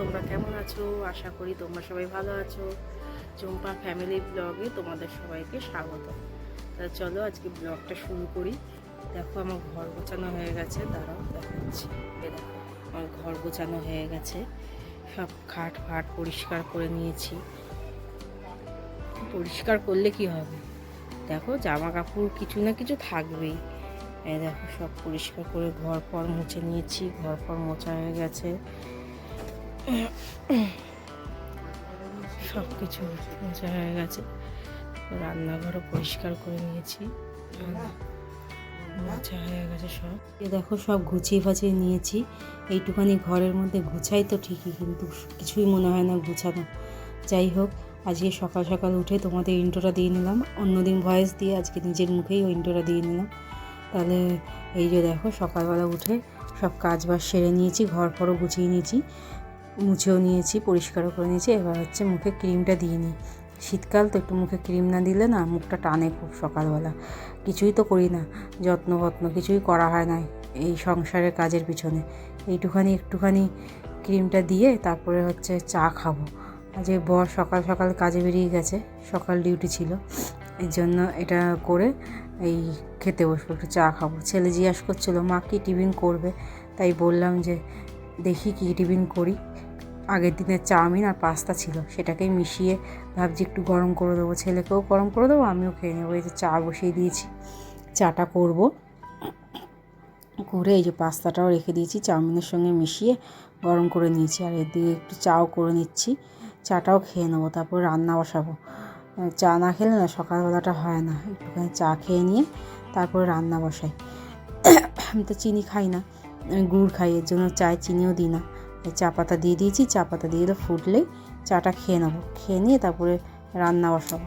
তোমরা কেমন আছো? আশা করি তোমরা সবাই ভালো আছো। চম্পা ফ্যামিলি ব্লগে তোমাদের সবাইকে স্বাগত। তা চলো আজকে ব্লগটা শুরু করি। দেখো আমার ঘর গোছানো হয়ে গেছে, দাঁড়াও দেখাচ্ছি। দেখো আমার ঘর গোছানো হয়ে গেছে, সব খাট ফাট পরিষ্কার করে নিয়েছি। পরিষ্কার করলে কি হবে, দেখো জামা কাপড় কিছু না কিছু থাকবেই। এই দেখো সব পরিষ্কার করে ঘর পর মুছে নিয়েছি, ঘর পর মোছা হয়ে গেছে, সব কিছু মোছা হয়ে গেছে। রান্নাঘরও পরিষ্কার করে নিয়েছি, মোছা হয়ে গেছে সব। এ দেখো সব গুছিয়ে ফাছিয়ে নিয়েছি। এইটুখানি ঘরের মধ্যে গুছাই তো ঠিকই, কিন্তু কিছুই মনে হয় না গুছানো। যাই হোক, আজকে সকাল সকাল উঠে তোমাদের ইন্ট্রোটা দিয়ে নিলাম। অন্যদিন ভয়েস দিয়ে আজকে নিজের মুখেই ওই ইন্ট্রোটা দিয়ে নিলাম। তাহলে এই যে দেখো সকালবেলা উঠে সব কাজ বাজ সেরে নিয়েছি, ঘর ফরও গুছিয়ে নিয়েছি, মুছেও নিয়েছি, পরিষ্কারও করে নিয়েছি। এবার হচ্ছে মুখে ক্রিমটা দিয়ে নিই। শীতকাল তো একটু মুখে ক্রিম না দিলে না মুখটা টানে খুব। সকালবেলা কিছুই তো করি না, যত্ন কিছুই করা হয় না এই সংসারের কাজের পিছনে। একটুখানি ক্রিমটা দিয়ে তারপরে হচ্ছে চা খাবো। আজকে বর সকাল সকাল কাজে বেরিয়ে গেছে, সকাল ডিউটি ছিল, এই জন্য এটা করে এই খেতে বসবো, একটু চা খাবো। ছেলে জিজ্ঞাসা করছিলো মা কি টিফিন করবে, তাই বললাম যে দেখি কী টিফিন করি। আগের দিনের চাউমিন আর পাস্তা ছিল, সেটাকেই মিশিয়ে ভাবছি একটু গরম করে দেবো, ছেলেকেও গরম করে দেবো, আমিও খেয়ে নেবো। এই যে চা বসিয়ে দিয়েছি, চাটা করব। করে এই যে পাস্তাটাও রেখে দিয়েছি, চাউমিনের সঙ্গে মিশিয়ে গরম করে নিয়েছি। আর এদিকে একটু চাও করে নিচ্ছি, চাটাও খেয়ে নেবো, তারপর রান্না বসাবো। চা না খেলে না সকালবেলাটা হয় না, একটুখানি চা খেয়ে নিয়ে তারপরে রান্না বসাই। আমি তো চিনি খাই না, আমি গুড় খাই, এর জন্য চায়ে চিনিও দিই না। চা পাতা দিয়ে দিয়েছি, চা পাতা দিয়ে ফুটলেই চাটা খেয়ে নেবো, খেয়ে নিয়ে তারপরে রান্না বসাবো।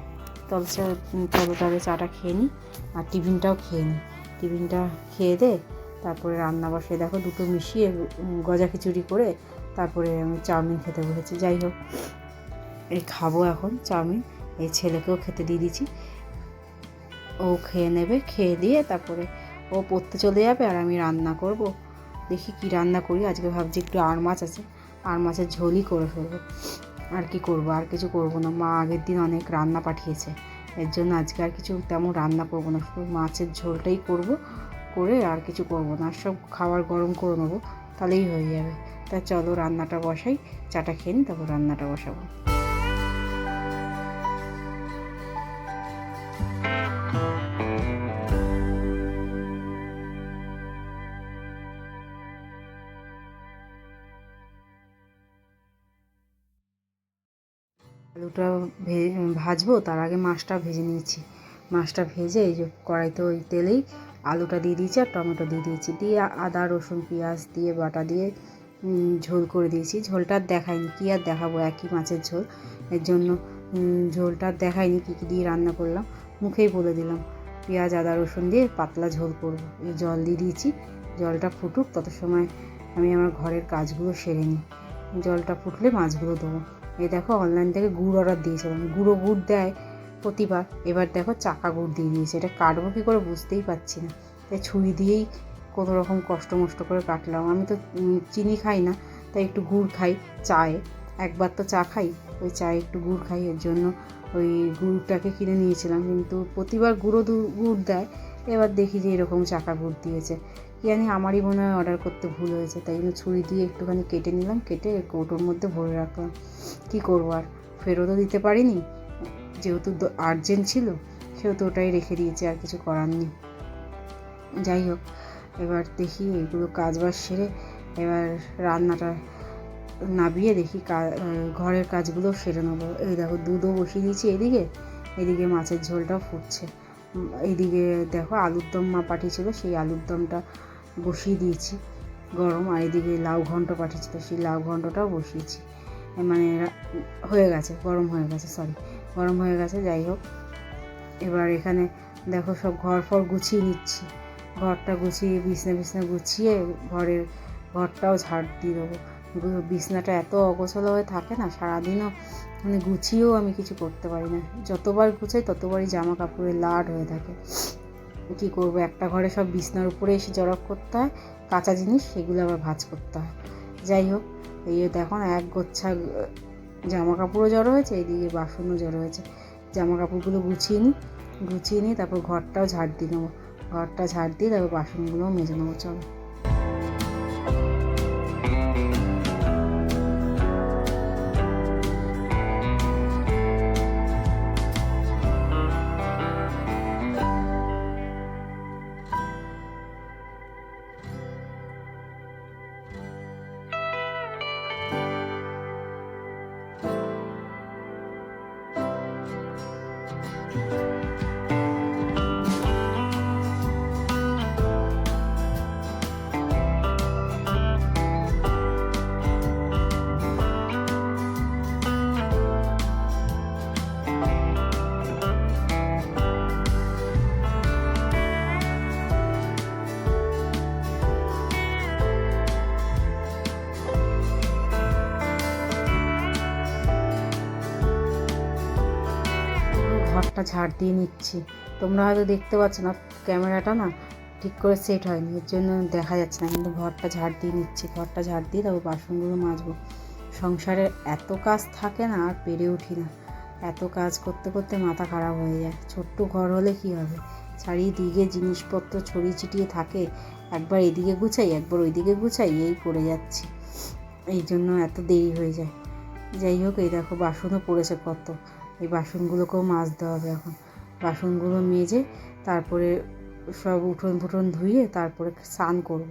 তবে চাটা খেয়ে নিই আর টিফিনটাও খেয়ে নিই। টিফিনটা খেয়ে দে তারপরে রান্না বসাই। দেখো দুটো মিশিয়ে গজা খিচুড়ি করে তারপরে আমি চাউমিন খেতে বলেছি। যাই হোক, এই খাবো এখন চাউমিন, এই ছেলেকেও খেতে দিয়ে দিচ্ছি, ও খেয়ে নেবে। খেয়ে দিয়ে তারপরে ও পড়তে চলে যাবে আর আমি রান্না করব। দেখি কি রান্না করি। আজকে ভাবছি একটু আর মাছ আছে, আর মাছের ঝোলই করে ফেলবো। আর কি করব, আর কিছু করব না। মা আগের দিন অনেক রান্না পাঠিয়েছে, এর জন্য আজকে আর কিছু তেমন রান্না করব না, শুধু মাছের ঝোলটাই করব, করে আর কিছু করব না। আর সব খাবার গরম করে নেবো, তাহলেই হয়ে যাবে। তা চলো রান্নাটা বসাই, চাটা খেয়ে নিই, তারপর রান্নাটা বসাবো। আলুটা ভাজবো, তার আগে মাছটা ভেজে নিয়েছি। মাছটা ভেজে এই যে কড়াইতে ওই তেলেই আলুটা দিয়ে দিয়েছি আর টমেটো দিয়ে দিয়েছি, দিয়ে আদা রসুন পেঁয়াজ দিয়ে বাটা দিয়ে ঝোল করে দিয়েছি। ঝোলটা আর দেখাইনি, কী আর দেখাবো, একই মাছের ঝোল, এর জন্য ঝোলটা আর দেখাইনি কী কী দিয়ে রান্না করলাম, মুখেই বলে দিলাম পেঁয়াজ আদা রসুন দিয়ে পাতলা ঝোল করবো। এই জল দিয়ে দিয়েছি, জলটা ফুটুক, তত সময় আমি আমার ঘরের কাজগুলো সেরে নিই। জলটা ফুটলে মাছগুলো দেবো। এই দেখো অনলাইন থেকে গুড় অর্ডার দিয়েছিলাম, গুঁড়ো গুড় দেয় প্রতিবার, এবার দেখো চাকা গুড় দিয়ে দিয়েছে। এটা কাটবো কী করে বুঝতেই পারছি না, তাই ছুরি দিয়েই কোনো রকম কষ্ট মষ্ট করে কাটলাম। আমি তো চিনি খাই না, তাই একটু গুড় খাই চায়ে, একবার তো চা খাই, ওই চায়ে একটু গুড় খাই, এর জন্য ওই গুড়টাকে কিনে নিয়েছিলাম। কিন্তু প্রতিবার গুড় দেয়, এবার দেখি যে এরকম চাকা গুড় দিয়েছে। কি জানি, আমারই মনে হয় অর্ডার করতে ভুল হয়েছে, তাই জন্য ছুরি দিয়ে একটুখানি কেটে নিলাম, কেটে কৌটোর মধ্যে ভরে রাখলাম। কী করবো আর, ফেরতও দিতে পারিনি, যেহেতু আর্জেন্ট ছিল সেহেতু ওটাই রেখে দিয়েছি, আর কিছু করার নেই। যাই হোক, এবার দেখি এগুলো কাজবাজ সেরে এবার রান্নাটা নাবিয়ে দেখি ঘরের কাজগুলো সেরে নেবো। এই দেখো দুধও বসিয়ে দিয়েছি, এদিকে মাছের ঝোলটাও ফুটছে। এইদিকে দেখো আলুর দম মা পাঠিয়েছিল, সেই আলুর দমটা বসিয়ে দিয়েছি গরম। আর এদিকে লাউ ঘন্ট পাঠিয়েছিল, সেই লাউ ঘন্টটাও বসিয়েছি, মানে হয়ে গেছে, গরম হয়ে গেছে। যাই হোক, এবার এখানে দেখো সব ঘর ফর গুছিয়ে নিচ্ছি, ঘরটা গুছিয়ে বিছনা গুছিয়ে ঘরটাও ঝাড় দিয়ে দেবো। বিছনাটা এত অগোছালো হয়ে থাকে না, সারাদিনও মানে গুছিয়েও আমি কিছু করতে পারি না, যতবার গুছাই ততবারই জামা কাপড়ের লাড হয়ে থাকে। কী করবো, একটা ঘরে সব বিছনার উপরে এসে জড়ক করতে হয়, কাঁচা জিনিস সেগুলো আবার ভাঁজ করতে হয়। যাই হোক, এই দেখো না, এক গোচ্ছা জামা কাপড়ও জড়ো হয়েছে, এইদিকে বাসনও জড়ো হয়েছে। জামা কাপড়গুলো গুছিয়ে নিই, তারপর ঘরটাও ঝাড় দিয়ে নেবো। ঘরটা ঝাড় দিয়ে তারপর বাসনগুলোও মেজে নেবো। চলো। ঘরটা ঝাড় দিয়ে নিচ্ছি। তোমরা হয়তো দেখতে পাচ্ছ না, ক্যামেরাটা না ঠিক করে সেট হয়নি, এর জন্য দেখা যাচ্ছে না, কিন্তু ঘরটা ঝাড় দিয়ে নিচ্ছি। ঘরটা ঝাড় দিয়ে তারপর বাসনগুলো মাজবো। সংসারে এত কাজ থাকে না, আর পেরে উঠি না। এত কাজ করতে করতে মাথা খারাপ হয়ে যায়। ছোট্ট ঘর হলে কি হবে, চারিদিকে জিনিসপত্র ছড়িয়ে ছিটিয়ে থাকে, একবার এদিকে গুছাই একবার ওইদিকে গুছাই, এই করে যাচ্ছি। এই জন্য এত দেরি হয়ে যায়। যাই হোক, এই দেখো বাসনও পড়েছে কত, এই বাসনগুলোকেও মাজতে হবে এখন। বাসনগুলো মেজে তারপরে সব উঠোন ফুটন ধুয়ে তারপরে স্নান করব।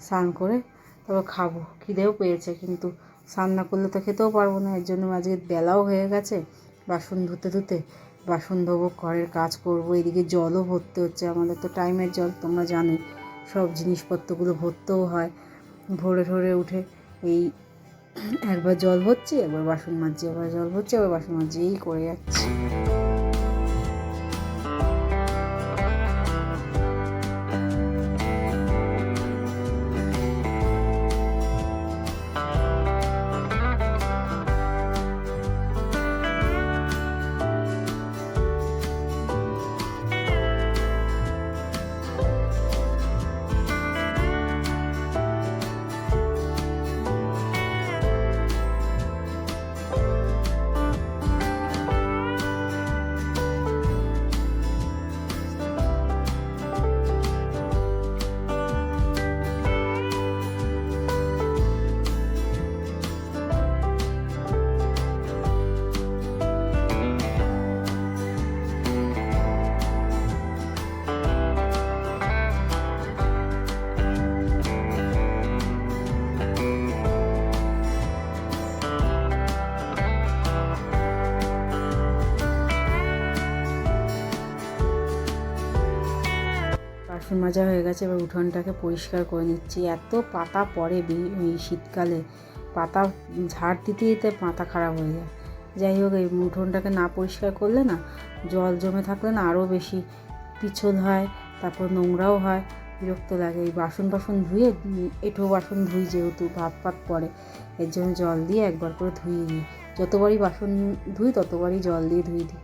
স্নান করে তারপর খাবো। খিদেও পেয়েছে, কিন্তু স্নান না করলে তো খেতেও পারবো না। এর জন্য আজকে বেলাও হয়ে গেছে। বাসন ধুতে বাসন ধোবো, ঘরের কাজ করব, এদিকে জলও ভরতে হচ্ছে। আমাদের তো টাইমের জল, তোমরা জানোই। সব জিনিসপত্রগুলো ভরতেও হয়। ভোরে উঠে এই একবার জল ভরছি, একবার বাসন মাজছি, একবার জল ভরছি, একবার বাসন মাজছি, এই করে যাচ্ছি। বাসন মাজা হয়ে গেছে, এবার উঠোনটাকে পরিষ্কার করে নিচ্ছি। এত পাতা পড়ে এই শীতকালে, পাতা ঝাড় দিতে মাথা খারাপ হয়ে যায়। যাই হোক, এই উঠোনটাকে না পরিষ্কার করলে না, জল জমে থাকলে না আরও বেশি পিছল হয়, তারপর নোংরাও হয়, বিরক্ত লাগে। এই বাসন ধুয়ে, এঁঠো বাসন ধুই, যেহেতু ভাত পড়ে, এর জন্য জল দিয়ে একবার করে ধুয়ে দিই। যতবারই বাসন ধুই ততবারই জল দিয়ে ধুয়ে দিই।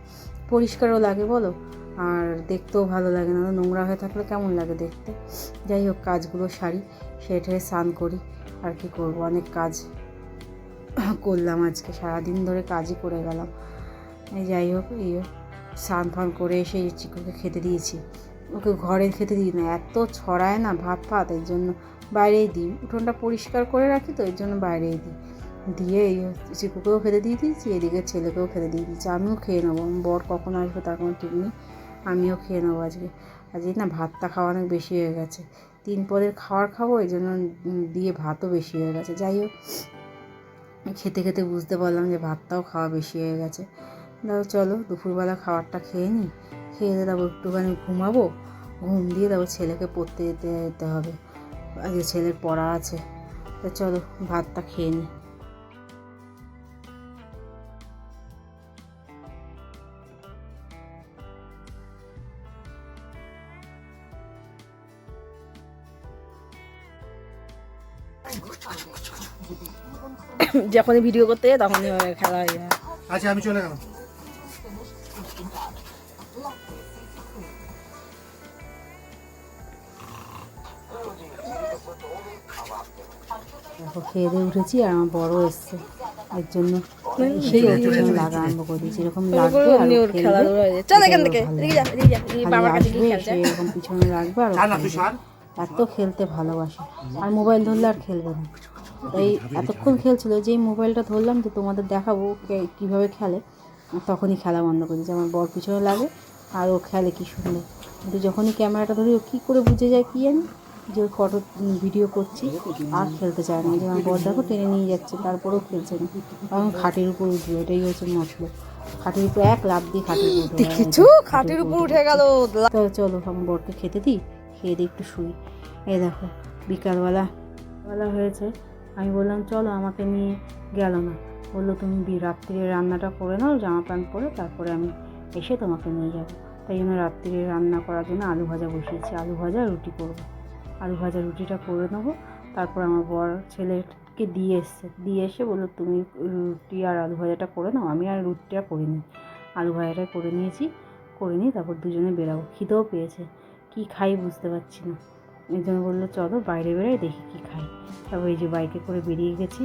পরিষ্কারও লাগে বলো, আর দেখতেও ভালো লাগে, না নোংরা হয়ে থাকলে কেমন লাগে দেখতে। যাই হোক, কাজগুলো সারি, সেটা স্নান করি। আর কি করব, অনেক কাজ করলাম আজকে, সারাদিন ধরে কাজই করে গেলাম। যাই হোক, স্নান ফান করে এসে চিকুকে খেতে দিয়েছি। ওকে ঘরে খেতে দিই না, এত ছড়ায় না ভাত, এর জন্য বাইরেই দিই। উঠোনটা পরিষ্কার করে রাখি তো, এর জন্য বাইরেই দিই। দিয়ে চিকুকেও খেতে দিয়ে দিয়েছি, এদিকে ছেলেকেও খেতে দিয়ে দিয়েছি। আমিও খেয়ে নেবো। বর কখন আসবে তার কোনো ঠিক নেই, আমিও খেয়ে নেবো আজকে না ভাতটা খাওয়া অনেক বেশি হয়ে গেছে। 3 পদের খাবো, এই জন্য দিয়ে ভাতও বেশি হয়ে গেছে। যাই হোক, খেতে বুঝতে পারলাম যে ভাতটাও খাওয়া বেশি হয়ে গেছে। দাও চলো দুপুরবেলা খাবারটা খেয়ে নিই, খেয়ে তারপর একটুখানি ঘুমাবো। ঘুম দিয়ে তারপর ছেলেকে পড়তে যেতে হবে, আজকে ছেলের পড়া আছে। তো চলো ভাতটা খেয়ে নিই। যখনই ভিডিও করতে যায় তখনই খেলা হয়ে যায়। আচ্ছা, আমি চলে গেলাম। দেখো খেয়ে দিয়ে উঠেছি আর আমার বড় এসছে, এর জন্য সেই ওর পিছনে লাগা আরম্ভ করে দিয়েছি, এরকম লাগবে আর ও খেলবে, খালি আসবে এসে এরকম পিছনে লাগবে আর ও খেলবে। এত খেলতে ভালোবাসে, আর মোবাইল ধরলে আর খেলবে না। তাই এতক্ষণ খেলছিল, যেই মোবাইলটা ধরলাম যে তোমাদের দেখাবো কীভাবে খেলে, তখনই খেলা বন্ধ করে দিয়েছে। আমার বর পিছনে লাগে আর ও খেলে কী সুন্দর, কিন্তু যখনই ক্যামেরাটা ধরি ও কী করে বুঝে যায় কী জানি যে ওই ফটো ভিডিও করছি, আর খেলতে চায় না। যে আমার বর দেখো টেনে নিয়ে যাচ্ছে, তারপরেও খেলছে না, কারণ খাটের উপর উঠবে, এটাই হচ্ছে মতলব। খাটের উপর এক লাফ দিয়ে খাটের উপর কিছু খাটের উপর উঠে গেল। তো চলো আমার বরকে খেতে দিই, খেয়ে দিয়ে একটু শুই। এই দেখো বিকালবেলা হয়েছে, আমি বললাম চলো, আমাকে নিয়ে গেল না, বললো তুমি রাত্রিরে রান্নাটা করে নাও জামা প্যান্ট পরে, তারপরে আমি এসে তোমাকে নিয়ে যাবো। তাই জন্য রাত্রিরে রান্না করার জন্য আলু ভাজা বসিয়েছি, আলু ভাজা রুটি করবো, আলু ভাজা রুটিটা করে নেবো। তারপর আমার বর ছেলেকে দিয়ে এসে বললো তুমি রুটি আর আলু ভাজাটা করে নাও। আমি আর রুটিটা করিনি, আলু ভাজাটা করে নিয়ে তারপর দুজনে বেরাবো। খিদেও পেয়েছে, কী খাই বুঝতে পারছি না, এই জন্য বললো চলো বাইরে বেরাই দেখি কী খাই। তারপর এই যে বাইকে করে বেরিয়ে গেছি,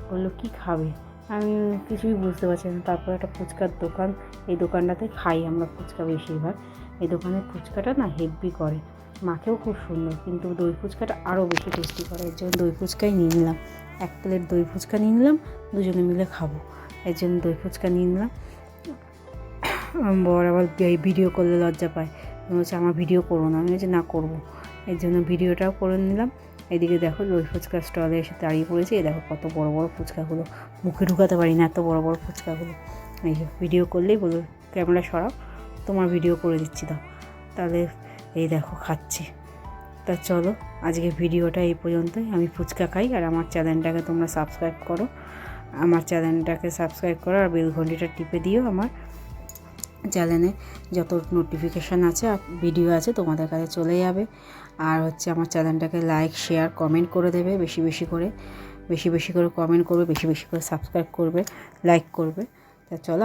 বললো কী খাবে, আমি কিছুই বুঝতে পারছি না। তারপর একটা ফুচকার দোকান, এই দোকানটাতে খাই আমরা ফুচকা বেশিরভাগ। এই দোকানের ফুচকাটা না হেভি করে, মাখেও খুব সুন্দর, কিন্তু দই ফুচকাটা আরও বেশি টেস্টি করে। এর জন্য দই ফুচকাই নিয়ে নিলাম, 1 প্লেট দই ফুচকা নিয়ে নিলাম, দুজনে মিলে খাবো, এর জন্য দই ফুচকা নিয়ে নিলাম। বর আবার ভিডিও করলে লজ্জা পায়, বলছে আমার ভিডিও করো না, আমি বলছি না করবো, এর জন্য ভিডিওটাও করে নিলাম। এদিকে দেখো দই ফুচকা স্টলে এসে দাঁড়িয়ে পড়েছে, এই দেখো কত বড় বড় ফুচকাগুলো, মুখে ঢুকাতে পারি না এত বড় বড় ফুচকাগুলো। এই যে ভিডিও করলেই বলো ক্যামেরা সরাও, তোমার ভিডিও করে দিচ্ছি দাও, তাহলে এই দেখো খাচ্ছি। তা চলো আজকে ভিডিওটা এই পর্যন্তই। আমি ফুচকা খাই, আর আমার চ্যানেলটাকে তোমরা সাবস্ক্রাইব করো, আর বেল ঘন্টিটা টিপে দিও। আমার চ্যানেলে যত নোটিফিকেশান আছে আর ভিডিও আছে তোমাদের কাছে চলে যাবে। আর হচ্ছে আমার চ্যানেলটাকে লাইক শেয়ার কমেন্ট করে দেবে, বেশি বেশি করে কমেন্ট করবে, বেশি বেশি করে সাবস্ক্রাইব করবে, লাইক করবে। তা চলো।